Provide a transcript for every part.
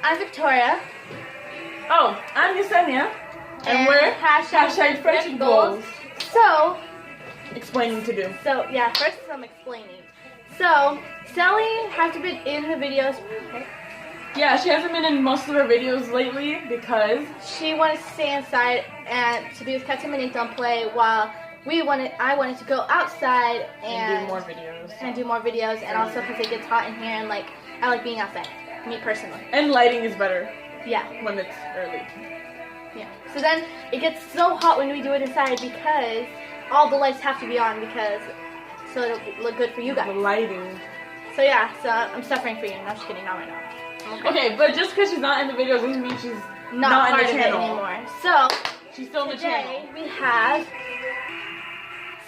I'm Victoria. Oh, I'm Yesenia. And we're hashtag Friendship Goals. So, Explaining to do. So yeah, first I'm explaining. So, Sally hasn't been in the videos. Yeah, she hasn't been in most of her videos lately because She wanted to stay inside and to be with Katsum and Nathan play while I wanted to go outside and do more videos. And also because it gets hot in here and like I like being outside, me personally. And lighting is better Yeah. when it's early. Yeah. So then it gets so hot when we do it inside because all the lights have to be on so it'll look good for you The guys. lighting. So yeah, so I'm suffering for you. No, just kidding, not right now. Okay, but just because she's not in the videos doesn't mean she's Not in part the of it channel. anymore. So She's still in the today channel. we have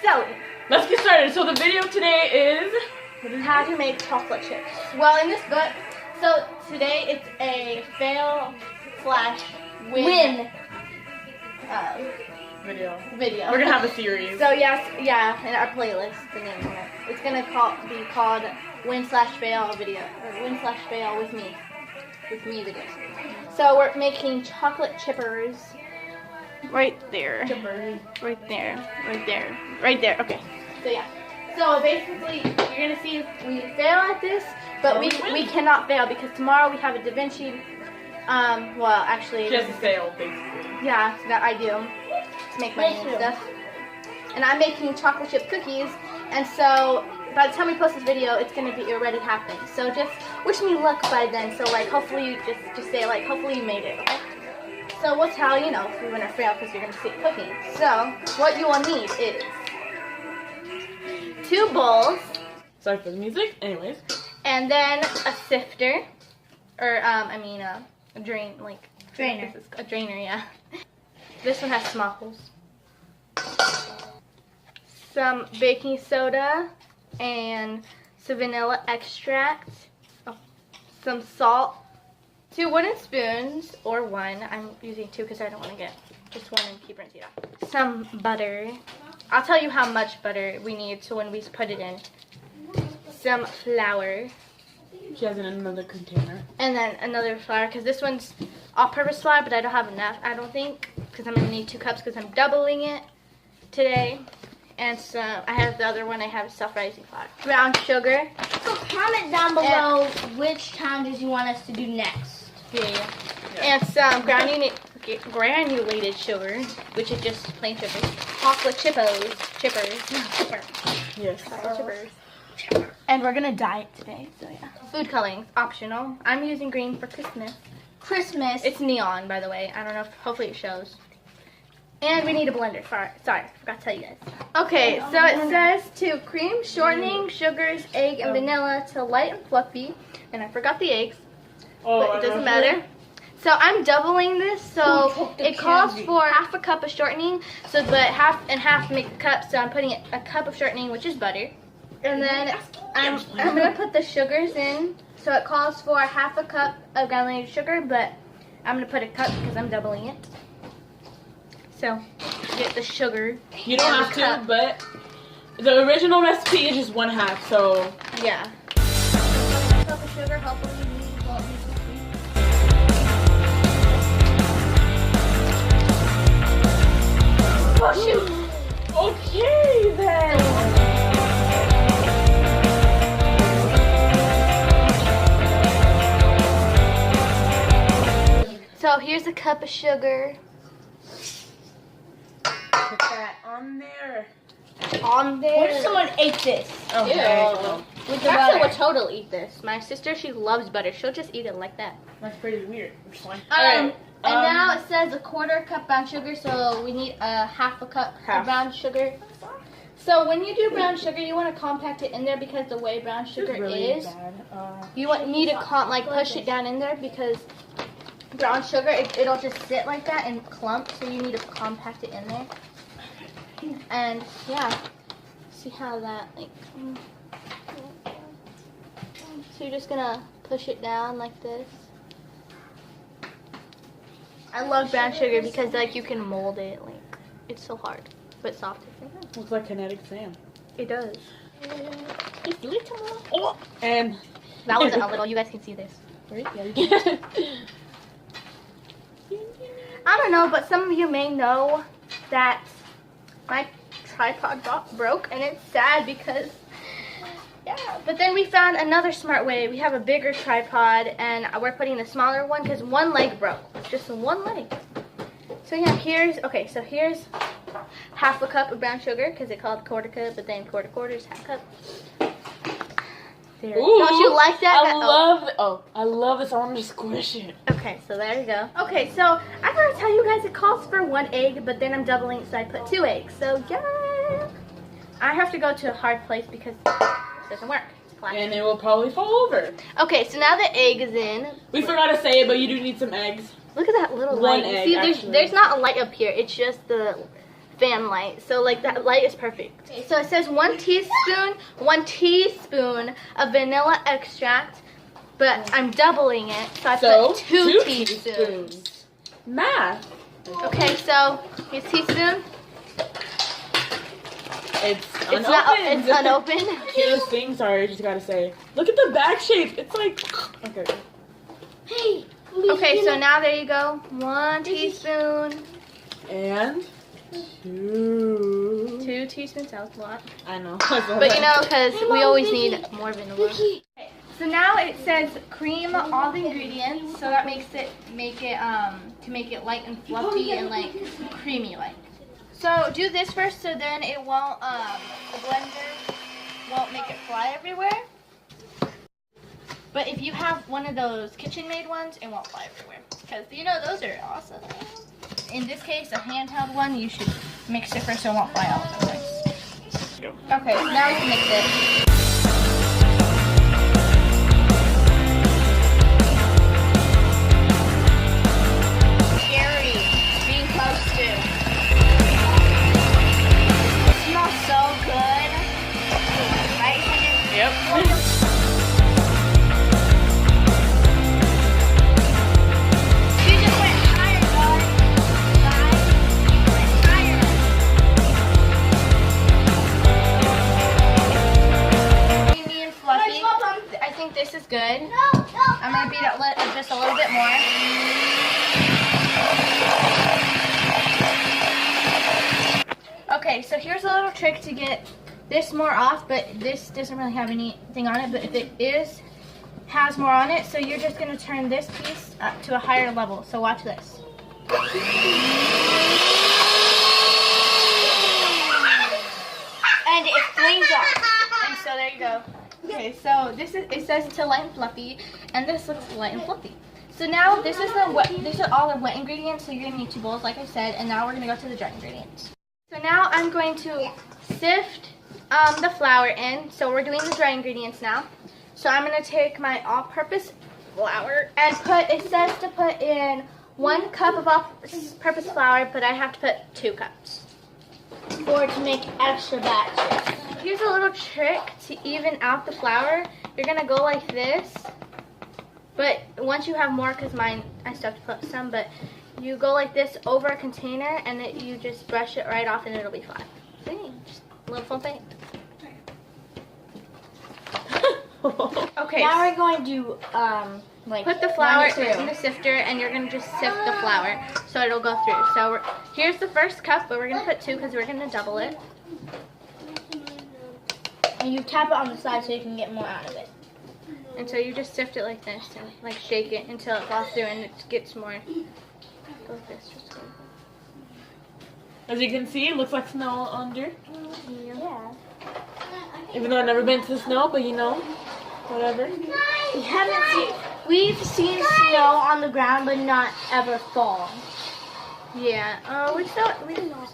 Sally. Let's get started. So the video today is How to make chocolate chips. Well, in this book, so today it's a fail / win video. video. We're gonna have a series. So yes, yeah, in our playlist, the name of it. It's gonna be called win / fail video, or win / fail with me video. So we're making chocolate chippers. Right there. Right there. Okay. So yeah. So basically, you're gonna see we fail at this, but we cannot fail because tomorrow we have a Da Vinci. Well, actually. She has to fail, basically. Yeah, that I do to make money and stuff. And I'm making chocolate chip cookies, and so by the time we post this video, it's gonna be already happened. So just wish me luck by then. So like, hopefully, you just say like, hopefully you made it. Okay? So we'll tell you know if we're gonna fail because you're gonna see it cooking. So what you will need is 2 bowls. Sorry for the music. Anyways. And then a sifter, or a drainer. A drainer, yeah. This one has small holes. Some baking soda and some vanilla extract. Oh, some salt. 2 wooden spoons, or 1. I'm using 2 because I don't want to get just 1 and keep rinsing it off. Some butter. I'll tell you how much butter we need so when we put it in. Some flour. She has it in another container. And then another flour, because this one's all-purpose flour, but I don't have enough, I don't think, because I'm going to need 2 cups because I'm doubling it today. And so I have the other one, I have self-rising flour. Brown sugar. So comment down below which challenges you want us to do next. Yeah. And some granulated sugar, which is just plain sugar. Chocolate chippers. Yes. Chocolate chippers. And we're gonna diet today, so yeah. Food coloring, optional. I'm using green for Christmas. It's neon, by the way. I don't know if, hopefully it shows. And we need a blender. Sorry, forgot to tell you guys. Okay, so it says to cream, shortening, sugars, egg, and vanilla to light and fluffy. And I forgot the eggs, but it doesn't matter. So I'm doubling this, so it calls for half a cup of shortening, but half and half make a cup, so I'm putting a cup of shortening, which is butter. And then I'm going to put the sugars in, so it calls for half a cup of granulated sugar, but I'm going to put a cup because I'm doubling it. So, get the sugar. You don't have to, but the original recipe is just 1/2, so yeah. Cup of sugar, hopefully you won't be too sweet. Oh shoot! okay then. So here's a cup of sugar. Put that on there. What if someone ate this? Oh, Ew. With the Actually, butter? would totally eat this. My sister, she loves butter. She'll just eat it like that. That's pretty weird. Which one? And now it says a 1/4 cup brown sugar, so we need a half a cup of brown sugar. So when you do brown sugar, you want to compact it in there because the way brown sugar is, you need to push it down in there because brown sugar, it'll just sit like that and clump, so you need to compact it in there. And yeah, see how that so you're just gonna push it down like this. I love brown sugar because you can mold it, it's so hard but soft. Looks like kinetic sand. It does. Oh, and that wasn't a little. You guys can see this. Right? Yeah, you can. don't know, but some of you may know that my tripod broke, and it's sad because, yeah. But then we found another smart way. We have a bigger tripod, and we're putting the smaller one because one leg broke. Just one leg. So yeah, here's half a cup of brown sugar because it called quarter cup, but then quarters, half cup. There. Ooh, don't you like that? I love this. I want to squish it. Okay, so there you go. Okay, so I gotta tell you guys, it calls for 1 egg, but then I'm doubling it, so I put 2 eggs. So yeah, I have to go to a hard place because it doesn't work. And it will probably fall over. Okay, so now the egg is in. We forgot to say it, but you do need some eggs. Look at that little light. Egg, see, there's not a light up here. It's just the fan light. So like that light is perfect. Okay, so it says 1 teaspoon of vanilla extract, but I'm doubling it, so I put 2 teaspoons. Math. Okay, so here's teaspoon. It's unopened. Here's thing, sorry, I just gotta say. Look at the back shape. It's like, okay. Hey. Okay, so now there you go. 1 teaspoon. And 2. 2 teaspoons, that was a lot. I know. But you know, because we always need more vanilla. Okay, so now it says cream all the ingredients, so that makes it to make it light and fluffy and like creamy like. So do this first, so then it won't the blender won't make it fly everywhere. But if you have one of those KitchenAid ones, it won't fly everywhere. Because, you know, those are awesome. In this case, a handheld one, you should mix it first so it won't fly all over the place. Okay, so now we can mix it. Scary, being close to. It smells so good. Right? Yep. This is good. I'm going to beat it just a little bit more. Okay, so here's a little trick to get this more off, but this doesn't really have anything on it, but if it has more on it, so you're just going to turn this piece up to a higher level. So watch this. And it flings off. And so there you go. Okay, so it says it's light and fluffy, and this looks light and fluffy. So now these are all the wet ingredients, so you're gonna need 2 bowls, like I said, and now we're gonna go to the dry ingredients. So now I'm going to sift the flour in. So we're doing the dry ingredients now. So I'm gonna take my all-purpose flour and it says to put in 1 cup of all-purpose flour, but I have to put 2 cups. Or to make extra batches. Here's a little trick to even out the flour. You're gonna go like this, but once you have more, because I still have to put some, but you go like this over a container, and then you just brush it right off, and it'll be fine. See, just a little fun thing. Okay. Now we're going to put the flour in the sifter, and you're gonna just sift the flour so it'll go through. So here's the first cup, but we're gonna put 2 because we're gonna double it. And you tap it on the side so you can get more out of it. And so you just sift it like this and like shake it until it falls through and it gets more. Go like this. Just go. As you can see, it looks like snow under. Yeah. Even though I've never been to the snow, but you know, whatever. We've seen snow on the ground, but not ever fall. Yeah, we've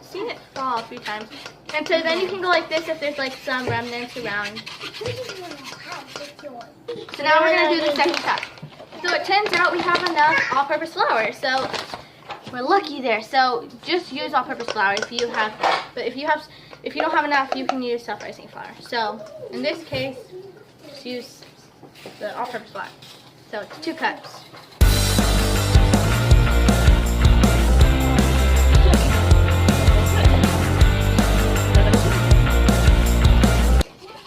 seen it fall a few times. And so then you can go like this if there's like some remnants around. So now we're going to do the second cup. So it turns out we have enough all-purpose flour. So we're lucky there. So just use all-purpose flour if you have, but if you don't have enough, you can use self-rising flour. So in this case, just use the all-purpose flour. So it's 2 cups.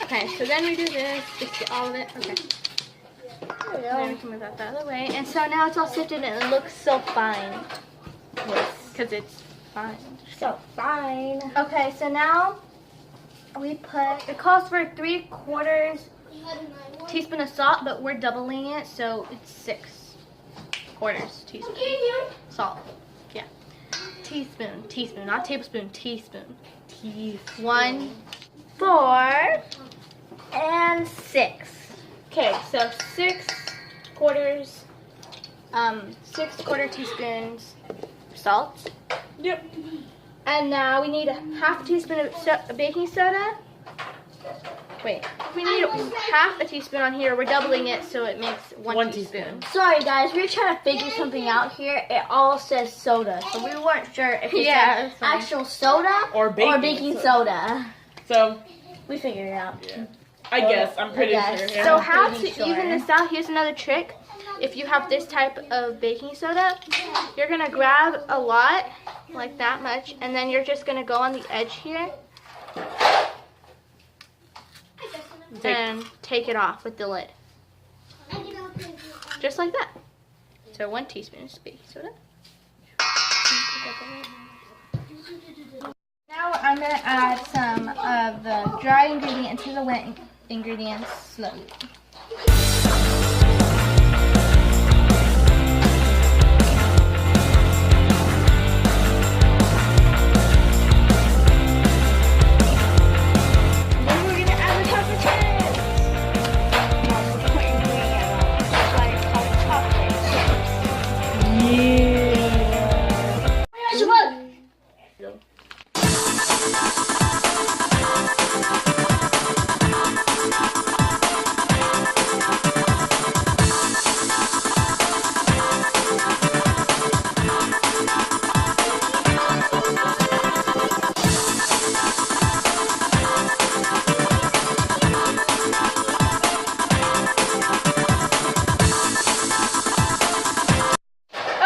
Okay, so then we do this, just get all of it. Okay. Then we can move that the other way. And so now it's all sifted and it looks so fine. Yes. because it's fine. So fine. Okay, so now we put, it calls for 3/4 teaspoon of salt, but we're doubling it, so it's 6/4 teaspoon salt. Yeah. Teaspoon, not tablespoon, teaspoon. 1, 4 and 6. okay, so 6/4, 6/4 teaspoons salt. Yep. And now we need a half teaspoon of baking soda. Wait, we need half a teaspoon on here. We're doubling it, so it makes one teaspoon. Sorry guys, we were trying to figure something out here. It all says soda, so we weren't sure if it said actual soda Or baking soda. So, We figured it out. yeah. I guess. I'm pretty guess. sure. Yeah. So how to Pretty sure. even this out, here's another trick. If you have this type of baking soda, you're going to grab a lot, like that much, and then you're just going to go on the edge here and take it off with the lid. Just like that. So 1 teaspoon of baking soda. Now I'm going to add some of the dry ingredient to the wet ingredients slowly. Then we're going to add the chocolate chips.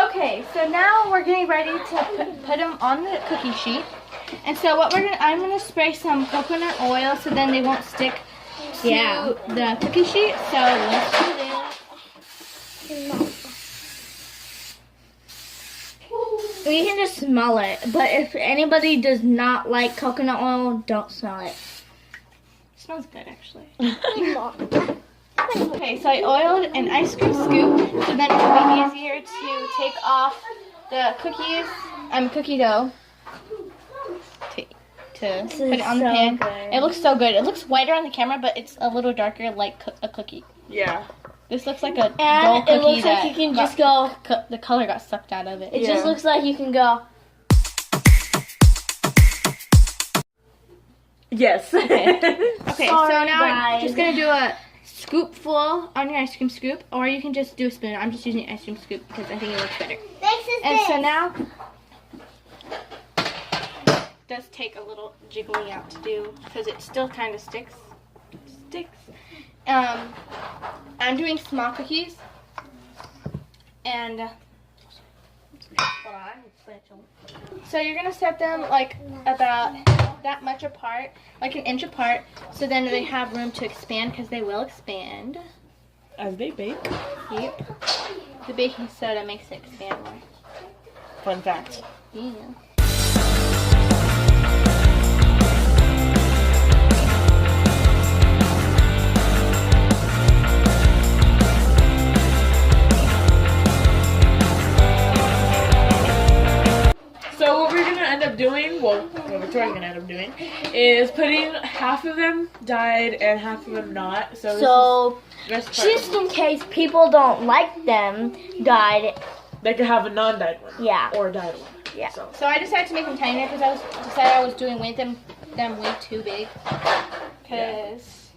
Okay, so now we're getting ready to put them on the cookie sheet. And so what I'm gonna spray some coconut oil so then they won't stick to the cookie sheet. So let's do this. We can just smell it, but if anybody does not like coconut oil, don't smell it. Smells good actually. Okay, so I oiled an ice cream scoop so then it will be easier to take off the cookie dough to put it on the pan. Good. It looks so good. It looks whiter on the camera, but it's a little darker like a cookie. Yeah. This looks like a dull And cookie it looks like you can just go. the color got sucked out of it. It just looks like you can go. Yes. Okay, so Sorry, now I'm guys. just gonna do a scoop full on your ice cream scoop, or you can just do a spoon. I'm just using ice cream scoop because I think it looks better. And so now, it does take a little jiggling out to do because it still kind of sticks. I'm doing small cookies, and hold on. So you're gonna set them like about that much apart, like an inch apart, so then they have room to expand because they will expand. As they bake. Yep. The baking soda makes it expand more. Fun fact. Yeah. So what we're gonna end up doing, well, what Victoria's gonna end up doing, is putting half of them dyed and half of them not. So this is the best part. Just in case people don't like them dyed, They could have a non-dyed one. Yeah. Or a dyed one. Yeah. So. So I decided to make them tinier because I was doing them way too big. Because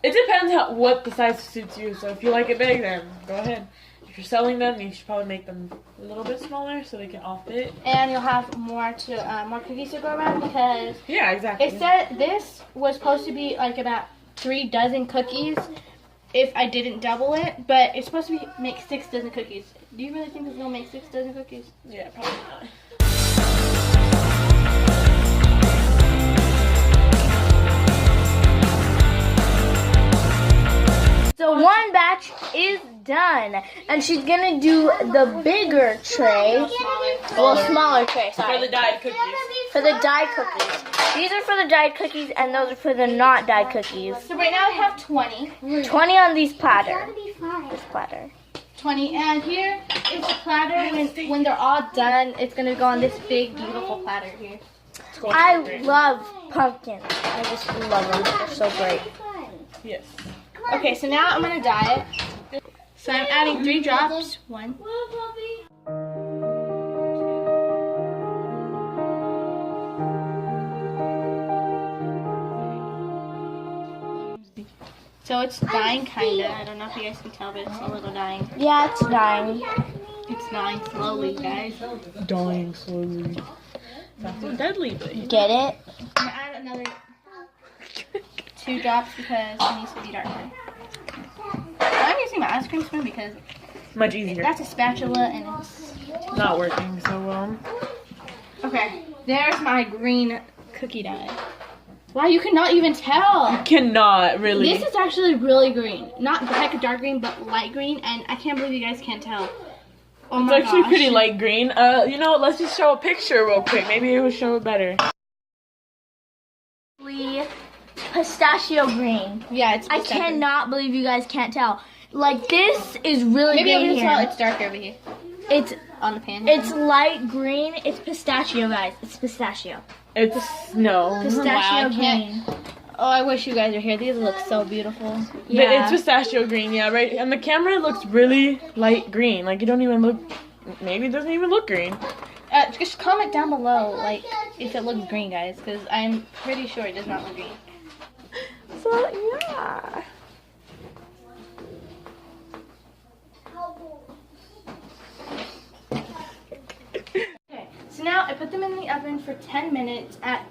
It depends what the size suits you. So if you like it big, then go ahead. If you're selling them, you should probably make them a little bit smaller so they can all fit. and you'll have more cookies to go around because Yeah, exactly. it said this was supposed to be like about 3 dozen cookies if I didn't double it, but it's supposed to make 6 dozen cookies. Do you really think it's gonna make 6 dozen cookies? Yeah, probably not. so one batch is done, and she's gonna do the bigger tray. Smaller tray, sorry. For the dyed cookies. For the dyed cookies. These are for the dyed cookies, and those are for the not dyed cookies. So right now I have 20. 20 on these platter. This platter. 20, and here is the platter. When they're all done, it's gonna go on this big, beautiful platter here. I love pumpkins. I just love them. They're so great. Yes. Okay, so now I'm gonna dye it. So I'm adding 3 drops. 1. So it's dying, kinda. I don't know if you guys can tell, but it's a little dying. Yeah, it's dying. It's dying slowly, guys. Dying slowly. That's so deadly, but Get it? I'm gonna add another 2 drops because it needs to be darker. I'm using my ice cream spoon because much easier. that's a spatula and it's Not working so well. okay. There's my green cookie dye. Wow, you cannot even tell. Cannot really. This is actually really green. Not like a dark green, but light green, and I can't believe you guys can't tell. Oh It's my actually gosh. pretty light green. You know what? Let's just show a picture real quick. Maybe it will show it better. Pistachio green. Yeah, it's I pistachio. cannot believe you guys can't tell. Like, this is really Maybe green able to here. tell it's darker over here It's on the pan. It's light green. It's pistachio, guys. It's pistachio. It's no. Pistachio Wow, I can't- green. Oh, I wish you guys were here. These look so beautiful. But it's pistachio green, yeah, right? On the camera, it looks really light green. Like, it don't even look, maybe it doesn't even look green. Just comment down below, like, if it looks green, guys, because I'm pretty sure it does not look green. So, yeah. Okay, so now I put them in the oven for 10 minutes at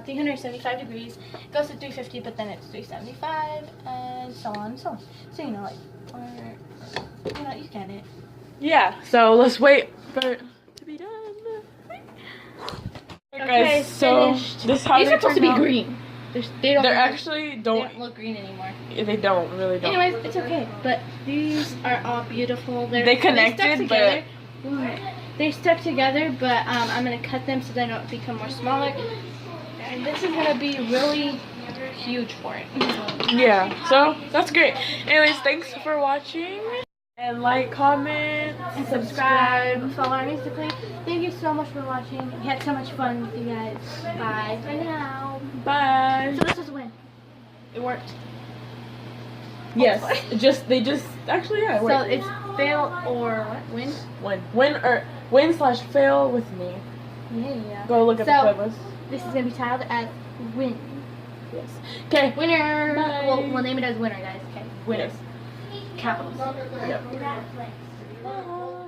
375 degrees. It goes to 350, but then it's 375, and so on and so on. So, you know, like, you get it. Yeah, so let's wait for it to be done. Okay, Guys, so finished. this is how These they are supposed to turn be out. green. They don't. They're look- actually They don't. don't look green anymore. They don't really don't. Anyways, it's okay. But these are all beautiful. They connected, stuck together. They stuck together, but I'm gonna cut them so they don't become more smaller. And this is gonna be really huge for it. Yeah, so that's great. Anyways, thanks for watching. And like, comment, And subscribe. Follow our Instagram. Thank you so much for watching. We had so much fun with you guys. Bye for now. Bye. So this was a win. It worked. Yes, they just actually yeah. So Wait. it's fail or what? Win? win/fail with me. Yeah. Go look at the So- playlist. This is gonna be titled as win. Yes. Okay. Winner. Bye. We'll name it as winner, guys. Okay. Winner. Yes. Capitals. Yep. Bye.